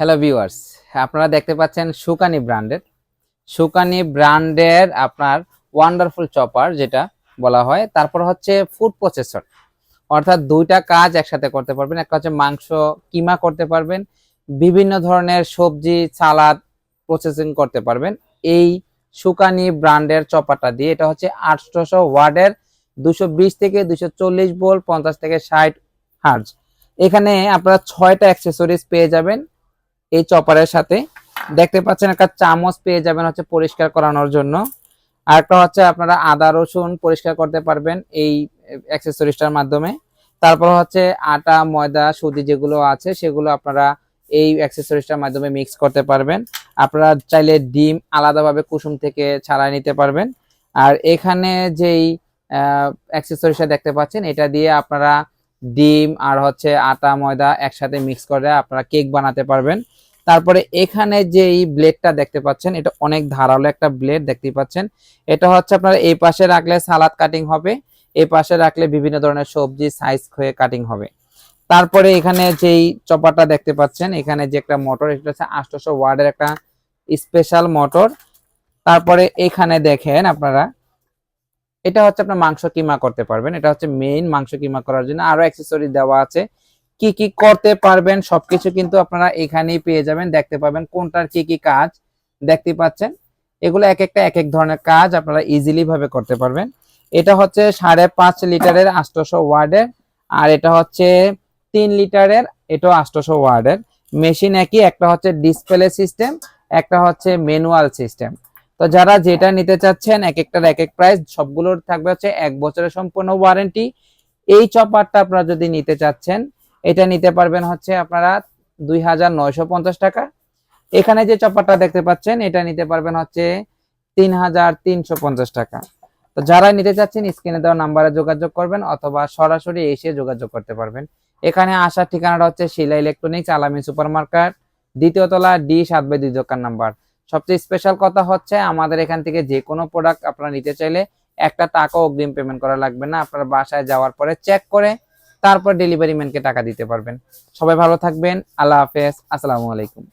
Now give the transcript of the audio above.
Hello viewers, আপনারা দেখতে পাচ্ছেন সুকানি ব্র্যান্ডের আপনার ওয়ান্ডারফুল চপার যেটা বলা হয়। তারপর হচ্ছে ফুড প্রসেসর, অর্থাৎ দুইটা কাজ একসাথে করতে পারবেন। একটা হচ্ছে মাংস কিমা করতে পারবেন, বিভিন্ন ধরনের সবজি সালাদ প্রসেসিং করতে পারবেন এই সুকানি ব্র্যান্ডের চপারটা দিয়ে। এটা হচ্ছে 800 ওয়াটের, 220 থেকে 240 ভোল্ট, 50 থেকে 60 হার্জ। এখানে আপনারা 6টা অ্যাক্সেসরিজ পেয়ে যাবেন এই চপারের সাথে। দেখতে পাচ্ছেন একটা চামচ পেয়ে যাবেন হচ্ছে পরিষ্কার করানোর জন্য, আর একটা হচ্ছে আপনারা আদা রসুন পরিষ্কার করতে পারবেন এই অ্যাক্সেসরিজটার মাধ্যমে। তারপর হচ্ছে আটা ময়দা সুজি যেগুলো আছে সেগুলো আপনারা এই অ্যাক্সেসরিজটার মাধ্যমে মিক্স করতে পারবেন। আপনারা চাইলে ডিম আলাদাভাবে কুসুম থেকে ছাড়াই নিতে পারবেন। আর এখানে যেই অ্যাক্সেসরিজটা দেখতে পাচ্ছেন এটা দিয়ে আপনারা ডিম আর হচ্ছে আটা ময়দা একসাথে মিক্স করে আপনারা কেক বানাতে পারবেন। তারপরে এখানে যে এই ব্লেডটা দেখতে পাচ্ছেন এটা অনেক ধারালো একটা ব্লেড দেখতে পাচ্ছেন। এটা হচ্ছে আপনার এই পাশে রাখলে সালাদ কাটিং হবে, এই পাশে রাখলে বিভিন্ন ধরনের সবজি সাইজ হয়ে কাটিং হবে। তারপরে এখানে যেই চপারটা দেখতে পাচ্ছেন এখানে যে একটা মোটর, এটা হচ্ছে 800 ওয়াটের একটা স্পেশাল মোটর। তারপরে এখানে দেখেন আপনারা এটা হচ্ছে আপনার মাংস কিমা করতে পারবেন। এটা হচ্ছে মেইন মাংস কিমা করার জন্য, আরো অ্যাক্সেসরি দেওয়া আছে। কি কি করতে পারবেন সবকিছু কিন্তু আপনারা এখানেই পেয়ে যাবেন, দেখতে পাবেন কোনটার কি কি কাজ দেখতে পাচ্ছেন। এগুলো এক একটা এক এক ধরনের কাজ আপনারা ইজিলি ভাবে করতে পারবেন। এটা হচ্ছে 5.5 লিটারের 800 ওয়াটের, আর এটা হচ্ছে 3 লিটারের, এটাও 800 ওয়াটের। মেশিন একই, একটা হচ্ছে ডিসপ্লে সিস্টেম, একটা হচ্ছে ম্যানুয়াল সিস্টেম। তো যারা যেটা নিতে চাচ্ছেন এক একটার এক এক প্রাইস, সবগুলোর থাকবে হচ্ছে 1 বছরের সম্পূর্ণ ওয়ারেন্টি। এই চপারটা আপনারা যদি নিতে চাচ্ছেন এটা নিতে পারবেন হচ্ছে আপনারা 2950 টাকা। এখানে যে চপারটা দেখতে পাচ্ছেন এটা নিতে পারবেন হচ্ছে 3350 টাকা। তো যারা নিতে চাচ্ছেন স্ক্রিনে দেওয়া নাম্বারে যোগাযোগ করবেন অথবা সরাসরি এসে যোগাযোগ করতে পারবেন। এখানে আসার ঠিকানাটা হচ্ছে শিলা ইলেকট্রনিক্স, আলামিন সুপার মার্কেট, দ্বিতীয় তলা, D7/2 দোকান নাম্বার। সবচেয়ে স্পেশাল কথা হচ্ছে আমাদের এখান থেকে যে কোনো প্রোডাক্ট আপনারা নিতে চাইলে একটা টাকা অগ্রিম পেমেন্ট করা লাগবে না। আপনার বাসায় যাওয়ার পরে চেক করে তারপর ডেলিভারি ম্যানকে টাকা দিতে পারবেন। সবাই ভালো থাকবেন, আল্লাহ হাফেজ, আসসালামু আলাইকুম।